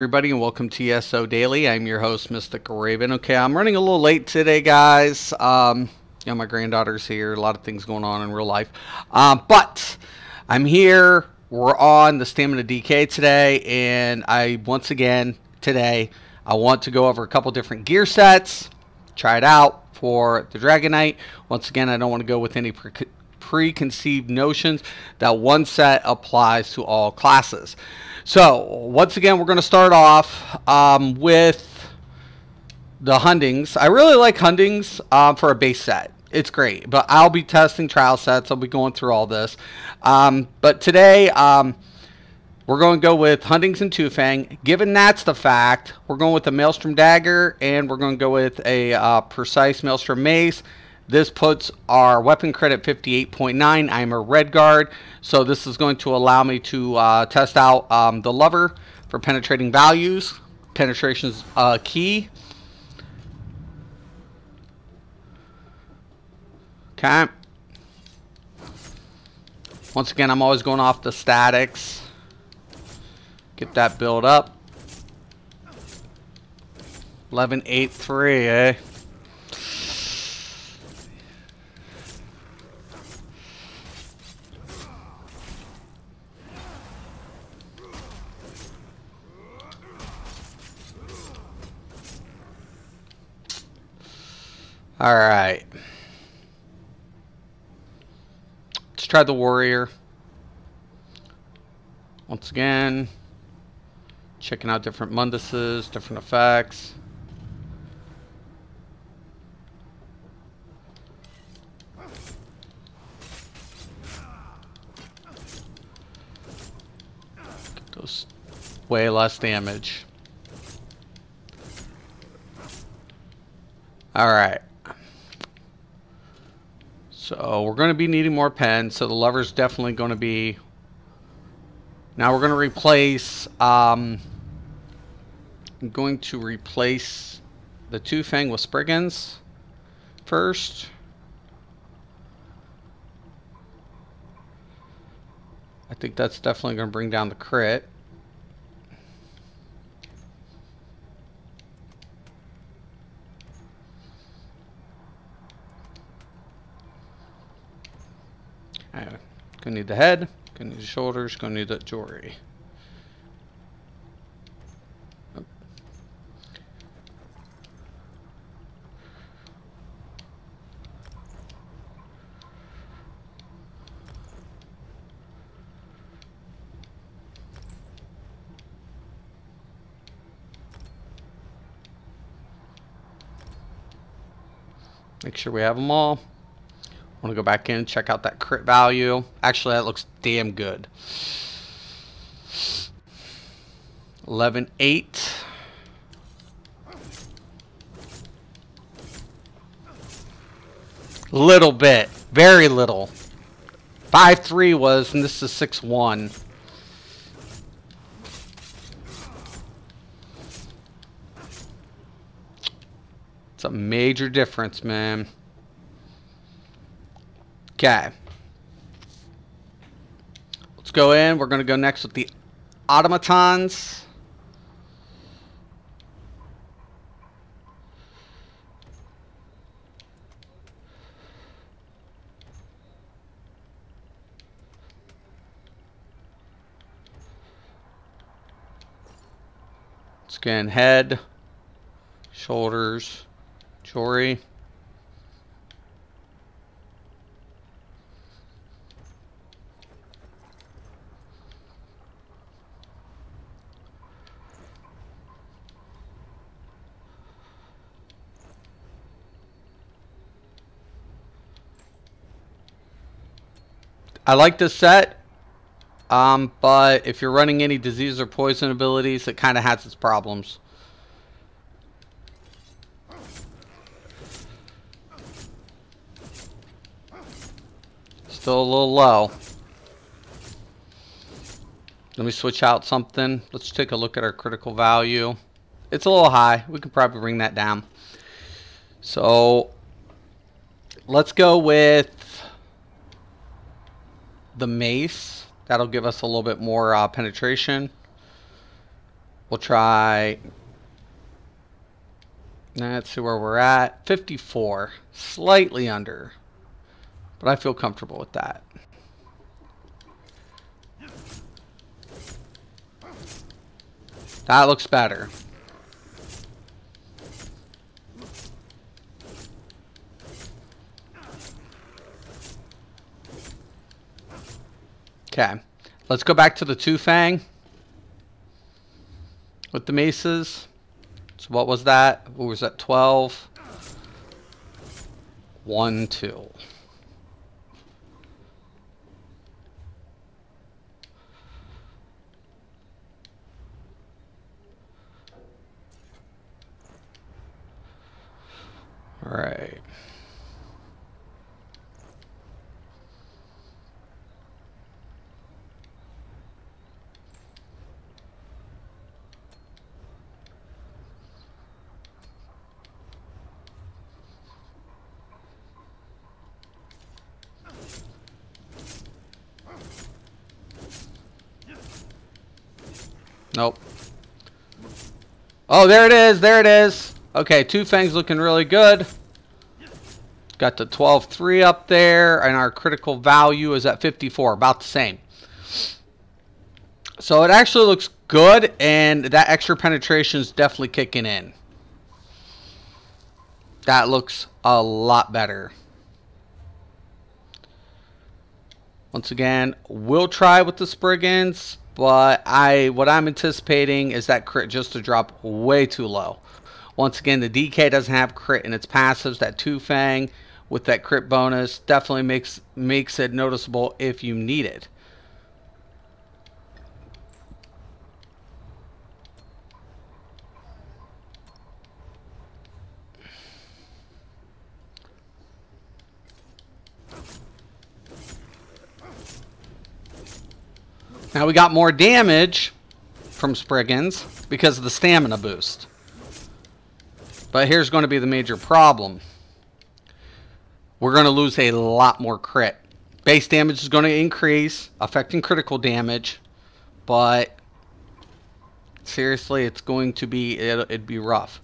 Everybody, and welcome to ESO Daily. I'm your host, Mystic Raven. Okay, I'm running a little late today, guys. My granddaughter's here. A lot of things going on in real life, but I'm here. We're on the Stamina DK today, and I want to go over a couple different gear sets, try it out for the Dragon Knight. Once again, I don't want to go with any preconceived notions that one set applies to all classes. So, once again, we're going to start off with the Hundings. I really like Hundings for a base set. It's great, but I'll be testing trial sets. I'll be going through all this. But today, we're going to go with Hundings and Two Fang. Given that's the fact, we're going with the Maelstrom Dagger, and we're going to go with a Precise Maelstrom Mace. This puts our weapon crit at 58.9. I'm a red guard, so this is going to allow me to test out the lever for penetrating values. Penetration's key. Okay. Once again, I'm always going off the statics. Get that build up. 11.83, eh? Alright. Let's try the Warrior. Once again, checking out different Munduses, different effects. Does way less damage. Alright. So we're going to be needing more pens, so the lever's definitely going to be... Now we're going to replace... I'm going to replace the Two Fang with Spriggans first. I think that's definitely going to bring down the crit. Gonna need the head, gonna need the shoulders, gonna need that jewelry. Oh. Make sure we have them all. I want to go back in and check out that crit value. Actually, that looks damn good. 11.8. Little bit. Very little. 5.3 was, and this is 6.1. It's a major difference, man. Okay. Let's go in. We're going to go next with the automatons. Scan head, shoulders, jewelry. I like this set, but if you're running any disease or poison abilities, it kind of has its problems. Still a little low. Let me switch out something. Let's take a look at our critical value. It's a little high. We could probably bring that down. So let's go with the mace. That'll give us a little bit more penetration. We'll try. Let's see where we're at. 54. Slightly under. But I feel comfortable with that. That looks better. Okay. Let's go back to the two fang with the maces. So what was that? What was that? 12. 1, 2. All right. Nope. Oh, there it is. There it is. Okay, two fangs looking really good. Got the 12-3 up there, and our critical value is at 54, about the same. So it actually looks good, and that extra penetration is definitely kicking in. That looks a lot better. Once again, we'll try with the Spriggans, but what I'm anticipating is that crit just to drop way too low. Once again, the DK doesn't have crit in its passives. That 2-fang with that crit bonus definitely makes it noticeable if you need it. Now we got more damage from Spriggans because of the stamina boost. But here's going to be the major problem. We're going to lose a lot more crit. Base damage is going to increase, affecting critical damage. But seriously, it's going to be, it'd be rough.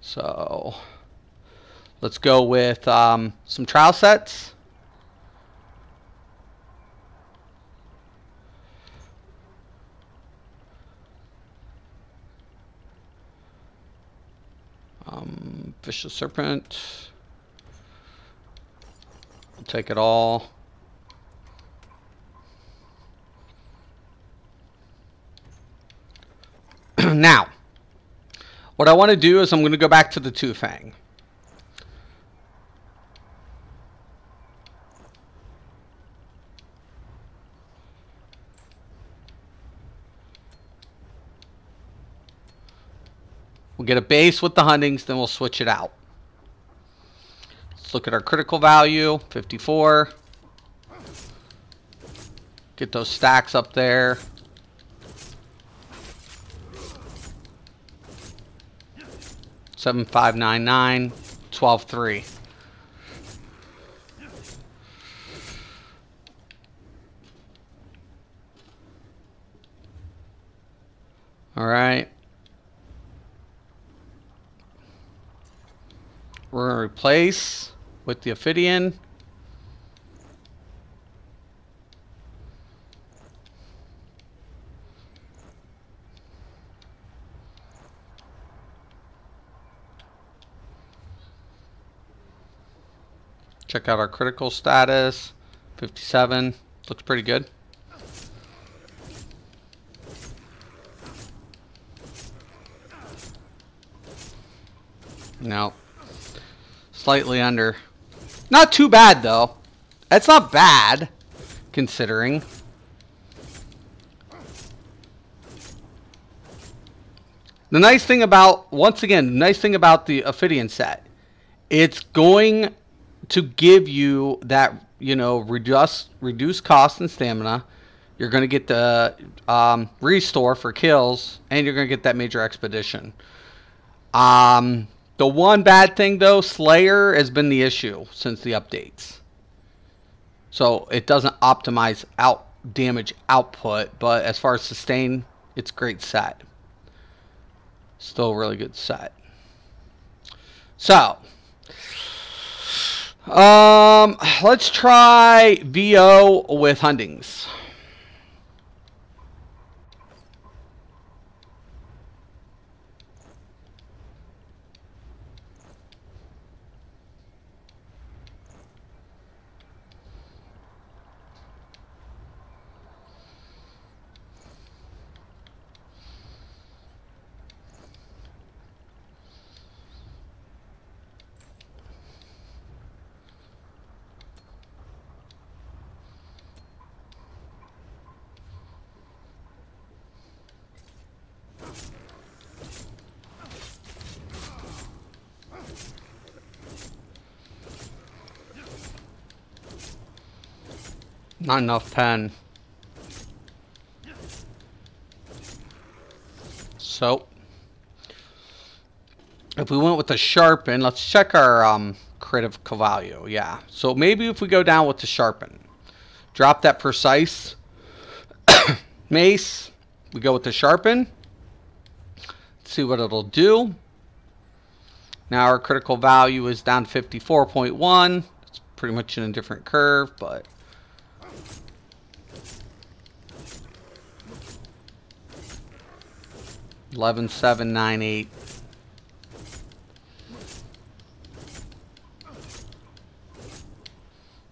So let's go with some trial sets. Vicious Serpent. We'll take it all. Now, what I want to do is I'm going to go back to the 2-fang. We'll get a base with the Huntings, then we'll switch it out. Let's look at our critical value, 54. Get those stacks up there. $7,599, 12,3. All right. We're going to replace with the Ophidian. Check out our critical status. 57. Looks pretty good. No. Slightly under. Not too bad, though. That's not bad, considering. The nice thing about, once again, the nice thing about the Ophidian set, it's going to give you that, you know, reduce cost and stamina. You're going to get the restore for kills, and you're going to get that major expedition. The one bad thing, though, Slayer has been the issue since the updates. So it doesn't optimize damage output, but as far as sustain it's a great set. Still a really good set. So, let's try VO with Hundings. Not enough pen. So, if we went with the sharpen, let's check our critical value. Yeah. So maybe if we go down with the sharpen, drop that precise mace. We go with the sharpen. Let's see what it'll do. Now our critical value is down to 54.1. It's pretty much in a different curve, but 11,798.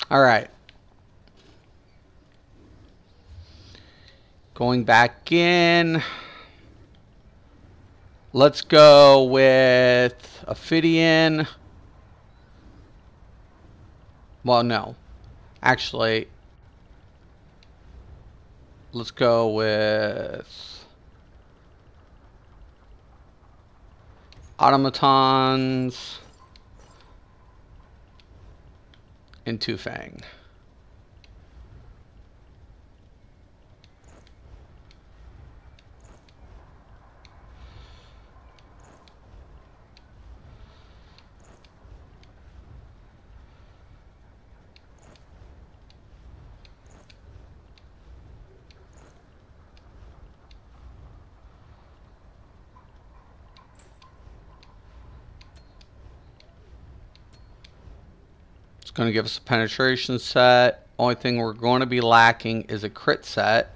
All right. Going back in. Let's go with Ophidian. Well, no. Actually, let's go with automatons and Two-Fang. Going to give us a penetration set. Only thing we're going to be lacking is a crit set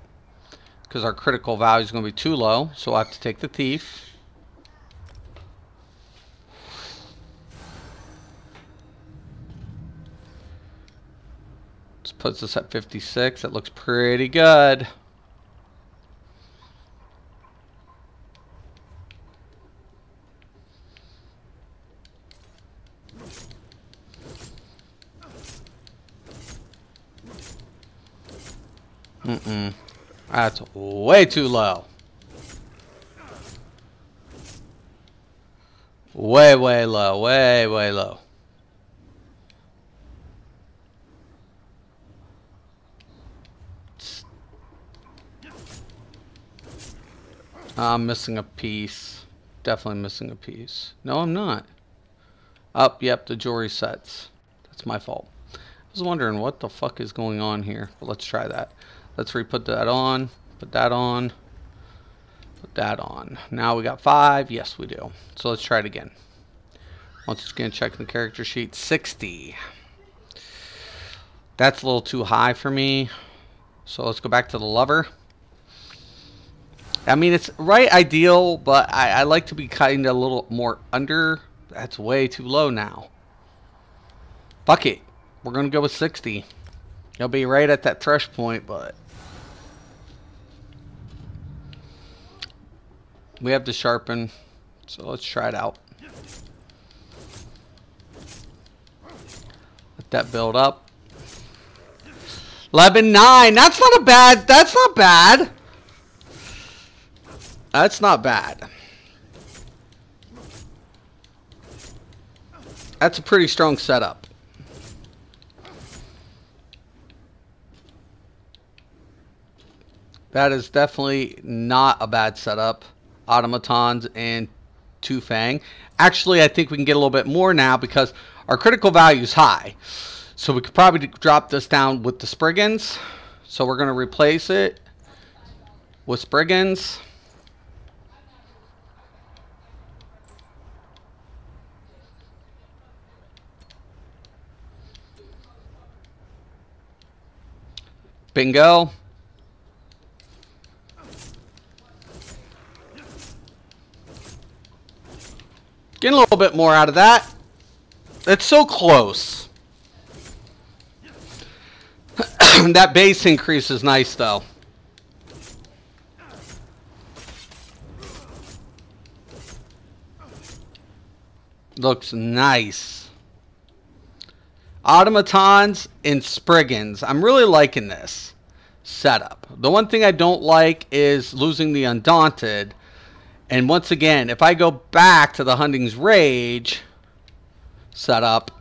because our critical value is going to be too low, so we'll have to take the thief. This puts us at 56. That looks pretty good. That's way too low. Way low. Way low. I'm missing a piece. Definitely missing a piece. No, I'm not. Yep, the jewelry sets. That's my fault. I was wondering what the fuck is going on here. But let's try that. Let's re-put that on. Put that on. Put that on. Now we got 5. Yes, we do. So let's try it again. Once again, check the character sheet. 60. That's a little too high for me. So let's go back to the lover. I mean, it's right ideal, but I like to be kind of a little more under. That's way too low now. Fuck it. We're going to go with 60. It'll be right at that thresh point, but we have to sharpen. So let's try it out. Let that build up. 11.9. That's not a bad. That's not bad. That's not bad. That's a pretty strong setup. That is definitely not a bad setup. Automatons and Two-Fang. Actually, I think we can get a little bit more now because our critical value is high. So we could probably drop this down with the Spriggans. So we're going to replace it with Spriggans. Bingo. Getting a little bit more out of that. It's so close. That base increase is nice, though. Looks nice. Automatons and Spriggans. I'm really liking this setup. The one thing I don't like is losing the Undaunted. And once again, if I go back to the Hunting's Rage setup,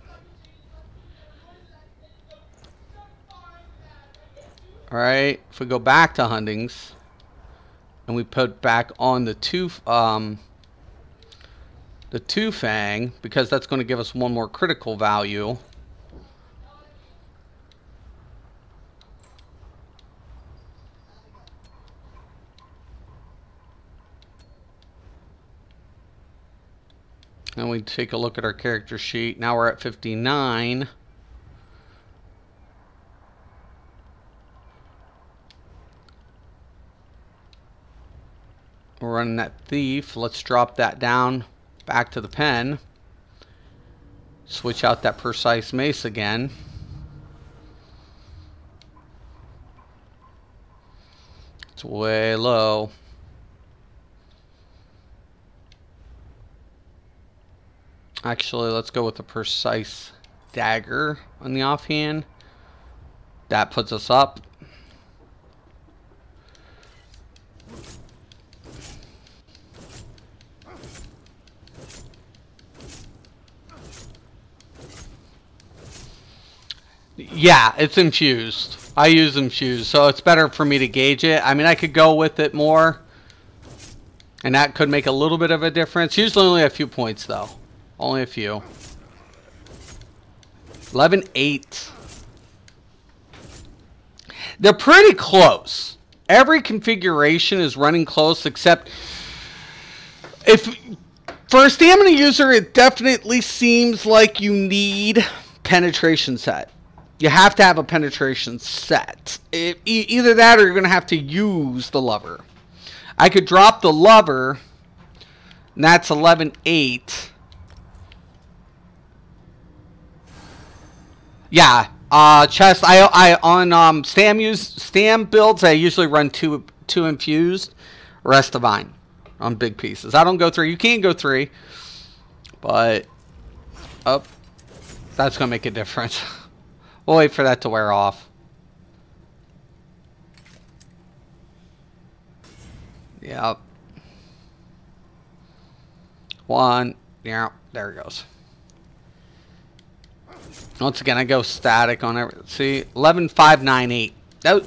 alright, if we go back to Hunting's and we put back on the two Fang, because that's going to give us one more critical value. And we take a look at our character sheet. Now we're at 59. We're running that thief. Let's drop that down back to the pen. Switch out that precise mace again. It's way low. Actually, let's go with the precise dagger on the offhand. That puts us up. Yeah, it's infused. I use infused, so it's better for me to gauge it. I mean, I could go with it more, and that could make a little bit of a difference. Usually only a few points, though. Only a few. 11-8. They're pretty close. Every configuration is running close, except if for a stamina user, it definitely seems like you need penetration set. You have to have a penetration set. Either that or you're going to have to use the lover. I could drop the lover, and that's 11-8. Yeah, chest. I on stam builds. I usually run two infused, rest divine on big pieces. I don't go 3. You can go 3, but that's gonna make a difference. We'll wait for that to wear off. Yep. 1. Yeah, there it goes. Once again, I go static on every. See, 11-5-9-8.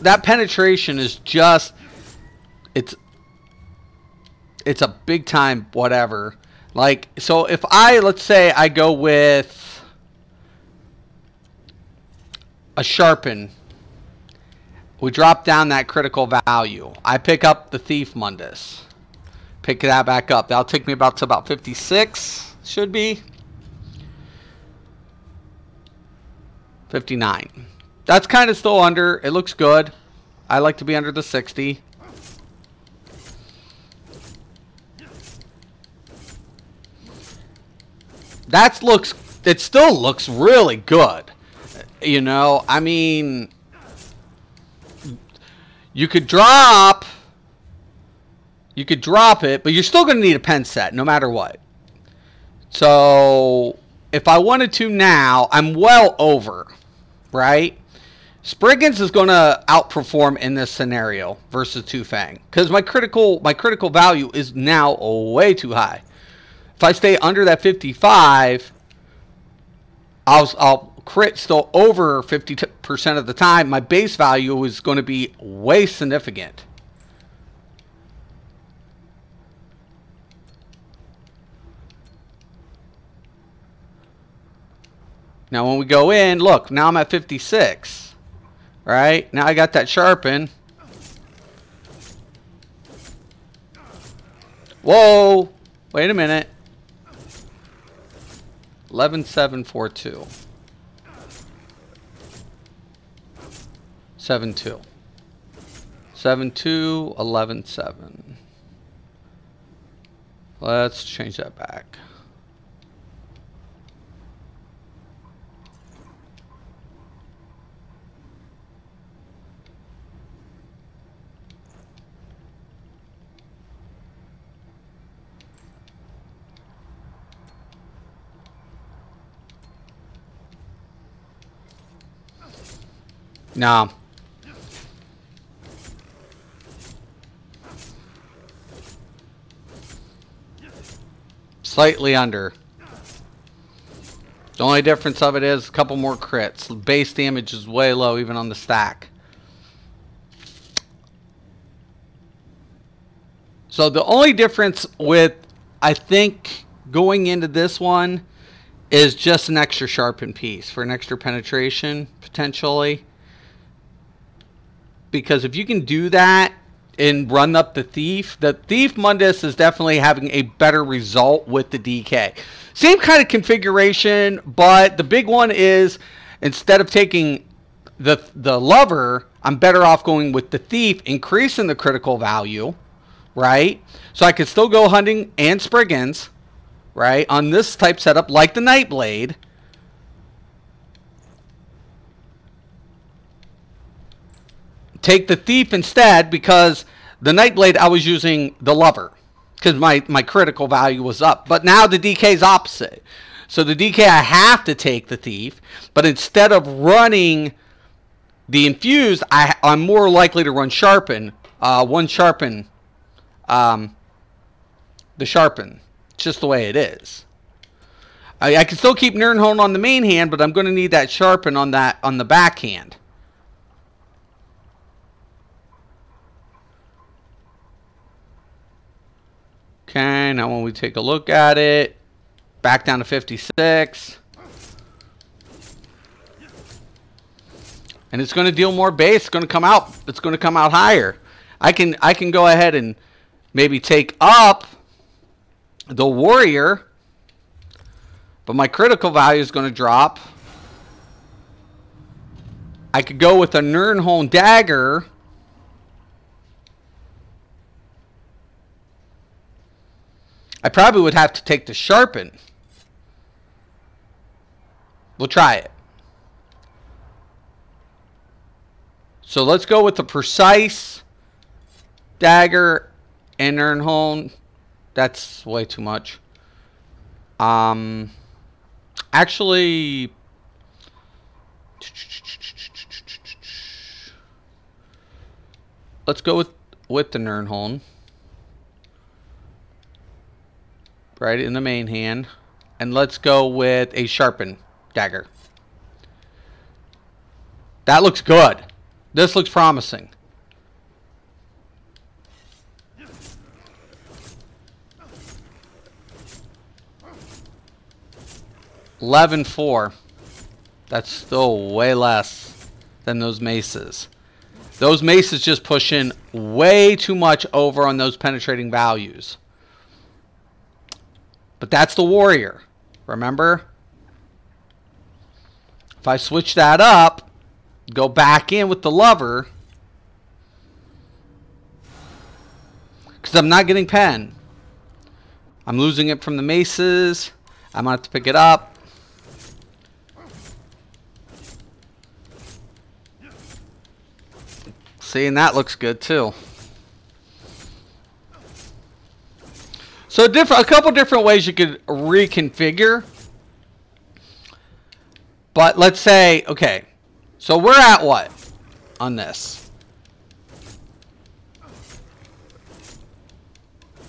That penetration is just. It's a big time whatever. Like, so if let's say I go with a sharpen, we drop down that critical value. I pick up the Thief Mundus. Pick that back up. That'll take me to about 56. Should be. 59. That's kind of still under. It looks good. I like to be under the 60. It still looks really good. You know, I mean, you could drop it, but you're still going to need a pen set no matter what. So if I wanted to now, I'm well over, right? Spriggans is going to outperform in this scenario versus Two Fang because my critical value is now way too high. If I stay under that 55, I'll crit still over 50% of the time. My base value is going to be way significant. Now when we go in, look, now I'm at 56. Right? Now I got that sharpen. Whoa! Wait a minute. 11-7-4-2. 7-2. 7-2, 11-7. Let's change that back. No. Slightly under. The only difference of it is a couple more crits. The base damage is way low even on the stack. So the only difference with, I think, going into this one is just an extra sharpened piece for an extra penetration, potentially. Because if you can do that and run up the Thief Mundus is definitely having a better result with the DK. Same kind of configuration, but the big one is instead of taking the Lover, I'm better off going with the Thief, increasing the critical value, right? So I could still go hunting and Spriggans, right, on this type setup like the Nightblade. Take the Thief instead because the Nightblade I was using the Lover because my critical value was up. But now the DK is opposite. So the DK I have to take the Thief, but instead of running the Infused, I'm more likely to run Sharpen. The Sharpen. It's just the way it is. I can still keep Nirnhorn on the main hand, but I'm going to need that Sharpen on the backhand. Okay, now when we take a look at it, back down to 56. And it's going to deal more base. It's going to come out. It's going to come out higher. I can go ahead and maybe take up the Warrior, but my critical value is going to drop. I could go with a Nirnhorn Dagger. I probably would have to take the Sharpen. We'll try it. So let's go with the Precise Dagger and Nirnhorn. That's way too much. Actually, let's go with the Nirnhorn. Right in the main hand. And let's go with a Sharpen Dagger. That looks good. This looks promising. $11,400. That's still way less than those maces. Those maces just push in way too much over on those penetrating values. But that's the Warrior. Remember? If I switch that up, go back in with the Lover, because I'm not getting pen. I'm losing it from the maces. I'm going to have to pick it up. See, and that looks good too. So a couple different ways you could reconfigure. But let's say, okay, so we're at what on this?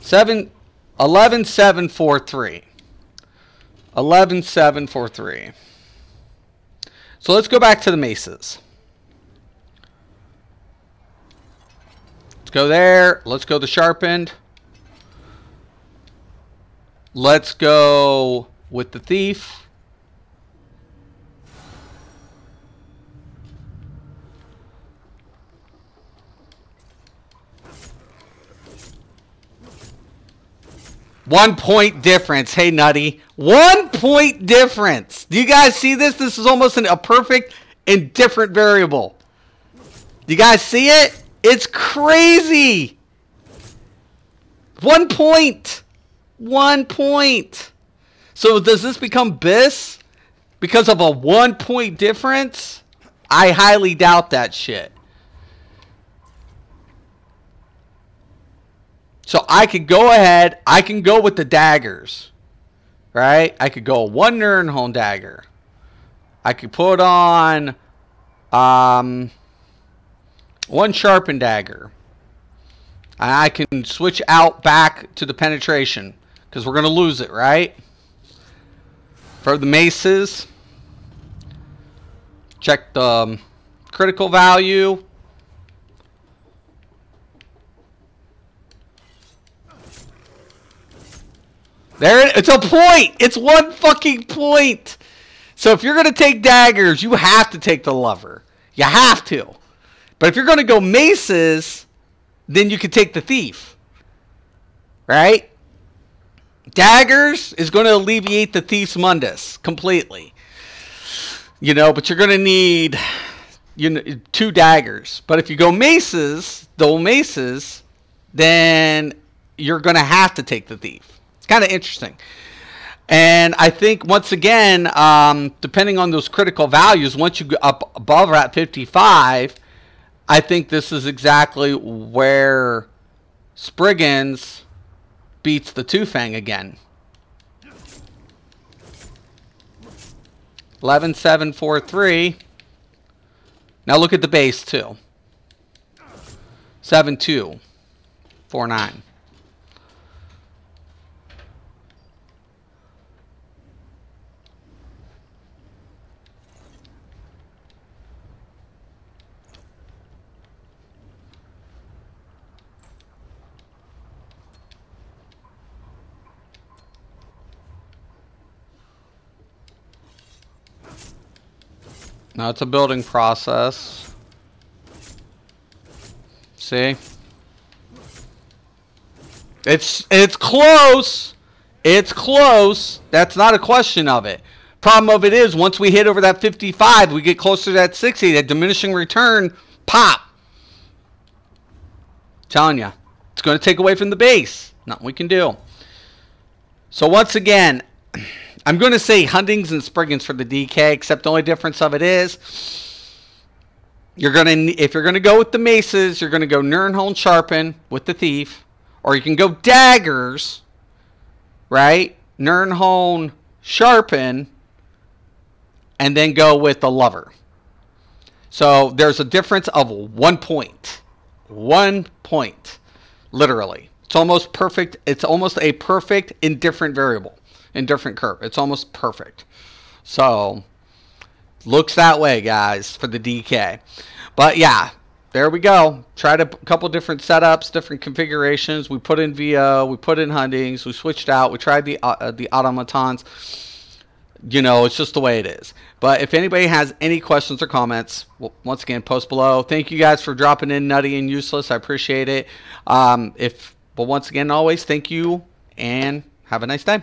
11,743. 11,743. So let's go back to the maces. Let's go there. Let's go the Sharpened. Let's go with the Thief. One-point difference. Hey, Nutty. 1 point difference. Do you guys see this? This is almost a perfect and different variable. Do you guys see it? It's crazy. 1 point. 1 point. So does this become BIS because of a 1 point difference? I highly doubt that shit. So I could go ahead. I can go with the daggers. Right? I could go 1 Nirnholm dagger. I could put on 1 sharpened dagger. And I can switch out back to the penetration because we're going to lose it, right? For the maces, check the critical value. There it's a point. It's 1 fucking point. So if you're going to take daggers, you have to take the lover. You have to. But if you're going to go maces, then you can take the thief. Right? Daggers is going to alleviate the thief's mundus completely. You know, but you're going to need 2 daggers. But if you go maces, then you're going to have to take the thief. It's kind of interesting. And I think, once again, depending on those critical values, once you go up above at 55, I think this is exactly where Spriggans beats the Two-Fang again. 11-7-4-3. Now look at the base, too. 7-2-4-9. Now it's a building process. See? It's close. It's close. That's not a question of it. Problem of it is, once we hit over that 55, we get closer to that 60, that diminishing return, pop. Telling you. It's going to take away from the base. Nothing we can do. So once again, I'm going to say Huntings and Spriggans for the DK, except the only difference of it is, if you're going to go with the maces, you're going to go Nirnholm Sharpen with the thief, or you can go daggers, right? Nirnholm Sharpen, and then go with the lover. So there's a difference of 1 point. 1 point, literally. It's almost perfect. It's almost a perfect indifferent variable. Indifferent curve. It's almost perfect. So, looks that way, guys, for the DK. But, yeah, there we go. Tried a couple different setups, different configurations. We put in VO. We put in Huntings. We switched out. We tried the automatons. You know, it's just the way it is. But if anybody has any questions or comments, well, once again, post below. Thank you guys for dropping in Nutty and Useless. I appreciate it. But once again, always, thank you, and have a nice day.